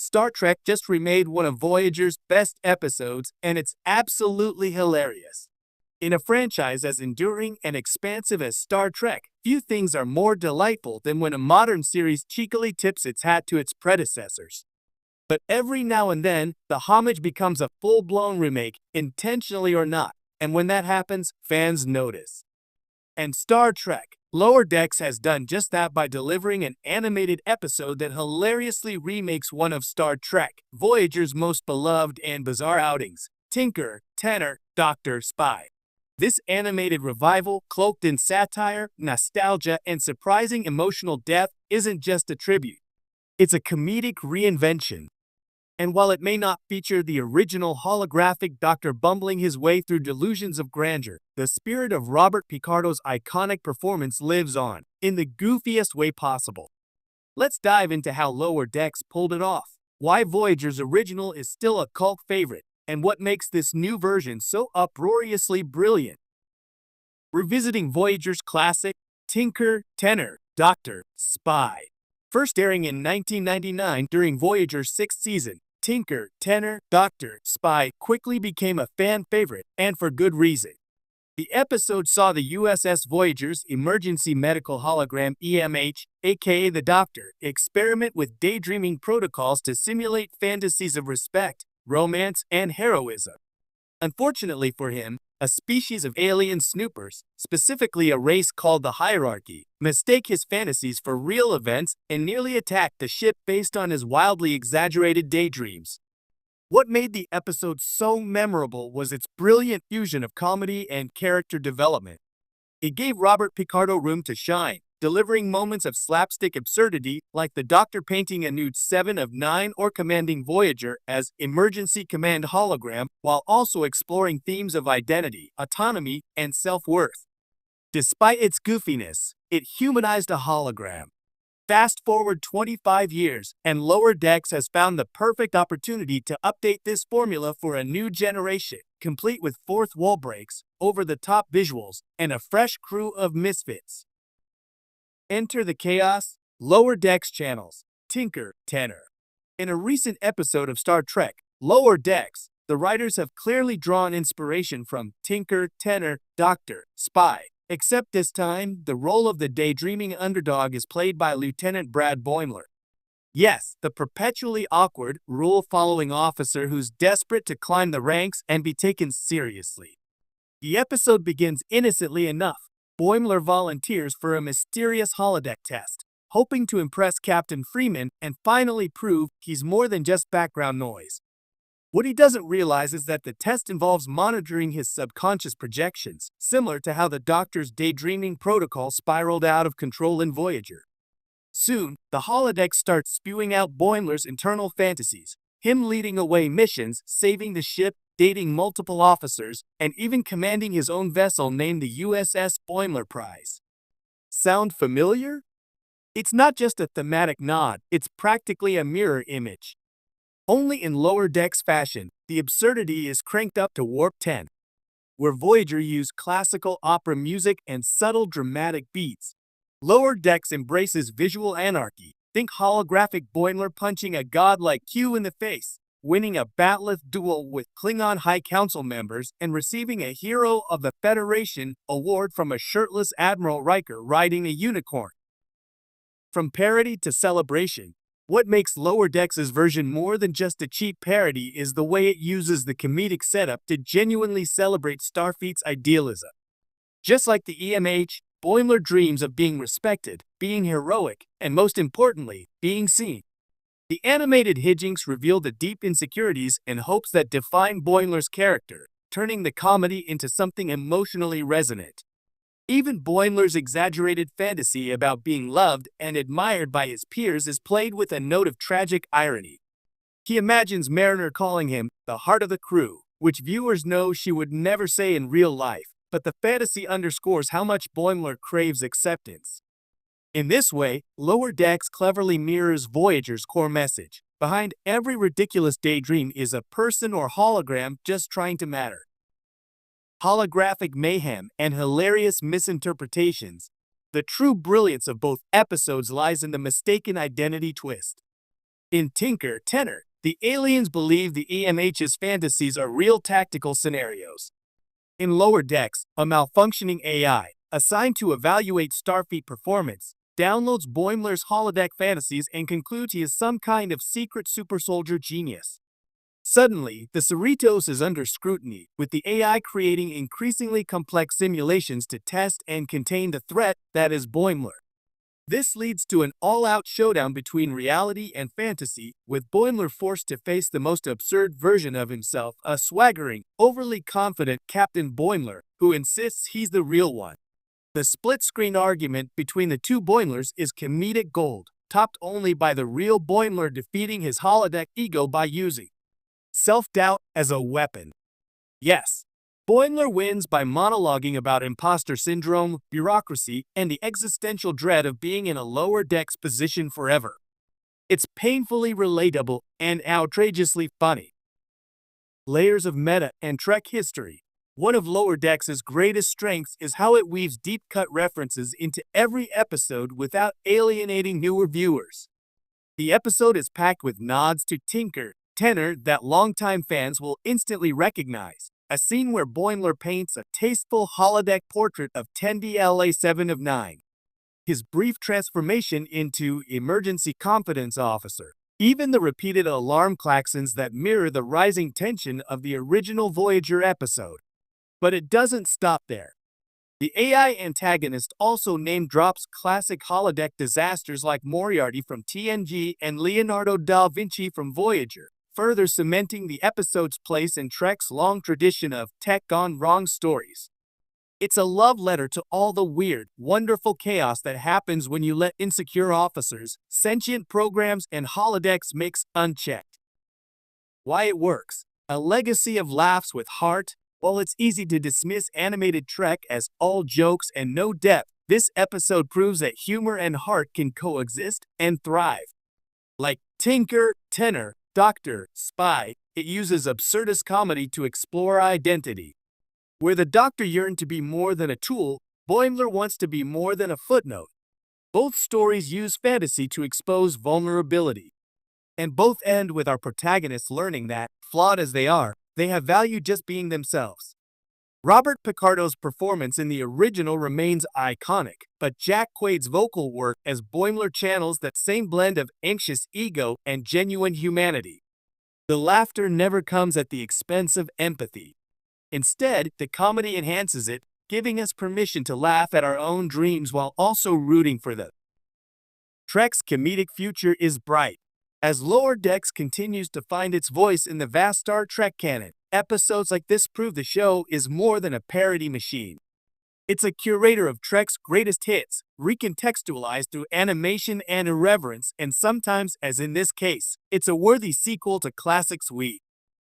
Star Trek just remade one of Voyager's best episodes, and it's absolutely hilarious. In a franchise as enduring and expansive as Star Trek, few things are more delightful than when a modern series cheekily tips its hat to its predecessors. But every now and then, the homage becomes a full-blown remake, intentionally or not, and when that happens, fans notice. And Star Trek Lower Decks has done just that by delivering an animated episode that hilariously remakes one of Star Trek Voyager's most beloved and bizarre outings, Tinker, Tenor, Doctor, Spy. This animated revival, cloaked in satire, nostalgia, and surprising emotional depth, isn't just a tribute. It's a comedic reinvention. And while it may not feature the original holographic Doctor bumbling his way through delusions of grandeur, the spirit of Robert Picardo's iconic performance lives on, in the goofiest way possible. Let's dive into how Lower Decks pulled it off, why Voyager's original is still a cult favorite, and what makes this new version so uproariously brilliant. Revisiting Voyager's classic, Tinker, Tenor, Doctor, Spy. First airing in 1999 during Voyager's 6th season, Tinker, Tenor, Doctor, Spy quickly became a fan favorite, and for good reason. The episode saw the USS Voyager's emergency medical hologram EMH, aka the Doctor, experiment with daydreaming protocols to simulate fantasies of respect, romance, and heroism. Unfortunately for him, a species of alien snoopers, specifically a race called the Hierarchy, mistake his fantasies for real events and nearly attack the ship based on his wildly exaggerated daydreams. What made the episode so memorable was its brilliant fusion of comedy and character development. It gave Robert Picardo room to shine, delivering moments of slapstick absurdity like the Doctor painting a nude 7 of 9 or commanding Voyager as emergency command hologram while also exploring themes of identity, autonomy, and self-worth. Despite its goofiness, it humanized a hologram. Fast forward 25 years, and Lower Decks has found the perfect opportunity to update this formula for a new generation, complete with fourth wall breaks, over-the-top visuals, and a fresh crew of misfits. Enter the chaos, Lower Decks channels, Tinker, Tenor. In a recent episode of Star Trek, Lower Decks, the writers have clearly drawn inspiration from Tinker, Tenor, Doctor, Spy. Except this time, the role of the daydreaming underdog is played by Lieutenant Brad Boimler. Yes, the perpetually awkward, rule-following officer who's desperate to climb the ranks and be taken seriously. The episode begins innocently enough. Boimler volunteers for a mysterious holodeck test, hoping to impress Captain Freeman and finally prove he's more than just background noise. What he doesn't realize is that the test involves monitoring his subconscious projections, similar to how the Doctor's daydreaming protocol spiraled out of control in Voyager. Soon, the holodeck starts spewing out Boimler's internal fantasies, him leading away missions, saving the ship, dating multiple officers, and even commanding his own vessel named the USS Boimler Prize. Sound familiar? It's not just a thematic nod, it's practically a mirror image. Only in Lower Decks fashion, the absurdity is cranked up to warp 10, where Voyager used classical opera music and subtle dramatic beats. Lower Decks embraces visual anarchy. Think holographic Boimler punching a god like Q in the face, winning a batleth duel with Klingon High Council members, and receiving a Hero of the Federation award from a shirtless Admiral Riker riding a unicorn. From parody to celebration, what makes Lower Decks' version more than just a cheap parody is the way it uses the comedic setup to genuinely celebrate Starfleet's idealism. Just like the EMH, Boimler dreams of being respected, being heroic, and most importantly, being seen. The animated hijinks reveal the deep insecurities and hopes that define Boimler's character, turning the comedy into something emotionally resonant. Even Boimler's exaggerated fantasy about being loved and admired by his peers is played with a note of tragic irony. He imagines Mariner calling him the heart of the crew, which viewers know she would never say in real life, but the fantasy underscores how much Boimler craves acceptance. In this way, Lower Decks cleverly mirrors Voyager's core message. Behind every ridiculous daydream is a person or hologram just trying to matter. Holographic mayhem and hilarious misinterpretations. The true brilliance of both episodes lies in the mistaken identity twist. In Tinker, Tenor, the aliens believe the EMH's fantasies are real tactical scenarios. In Lower Decks, a malfunctioning AI, assigned to evaluate Starfleet performance, downloads Boimler's holodeck fantasies and concludes he is some kind of secret super soldier genius. Suddenly, the Cerritos is under scrutiny, with the AI creating increasingly complex simulations to test and contain the threat that is Boimler. This leads to an all-out showdown between reality and fantasy, with Boimler forced to face the most absurd version of himself, a swaggering, overly confident Captain Boimler, who insists he's the real one. The split-screen argument between the two Boimlers is comedic gold, topped only by the real Boimler defeating his holodeck ego by using self-doubt as a weapon. Yes, Boimler wins by monologuing about imposter syndrome, bureaucracy, and the existential dread of being in a lower decks position forever. It's painfully relatable and outrageously funny. Layers of meta and Trek history. One of Lower Decks' greatest strengths is how it weaves deep-cut references into every episode without alienating newer viewers. The episode is packed with nods to Tinker, Tenor that longtime fans will instantly recognize. A scene where Boimler paints a tasteful holodeck portrait of Tendi 7 of 9. His brief transformation into emergency confidence officer. Even the repeated alarm klaxons that mirror the rising tension of the original Voyager episode. But it doesn't stop there. The AI antagonist also name-drops classic holodeck disasters like Moriarty from TNG and Leonardo da Vinci from Voyager, further cementing the episode's place in Trek's long tradition of tech gone wrong stories. It's a love letter to all the weird, wonderful chaos that happens when you let insecure officers, sentient programs, and holodecks mix unchecked. Why it works. A legacy of laughs with heart. While it's easy to dismiss animated Trek as all jokes and no depth, this episode proves that humor and heart can coexist and thrive. Like Tinker, Tenor, Doctor, Spy, it uses absurdist comedy to explore identity. Where the Doctor yearned to be more than a tool, Boimler wants to be more than a footnote. Both stories use fantasy to expose vulnerability. And both end with our protagonists learning that, flawed as they are, they have value just being themselves. Robert Picardo's performance in the original remains iconic, but Jack Quaid's vocal work as Boimler channels that same blend of anxious ego and genuine humanity. The laughter never comes at the expense of empathy. Instead, the comedy enhances it, giving us permission to laugh at our own dreams while also rooting for them. Trek's comedic future is bright. As Lower Decks continues to find its voice in the vast Star Trek canon, episodes like this prove the show is more than a parody machine. It's a curator of Trek's greatest hits, recontextualized through animation and irreverence, and sometimes, as in this case, it's a worthy sequel to classics we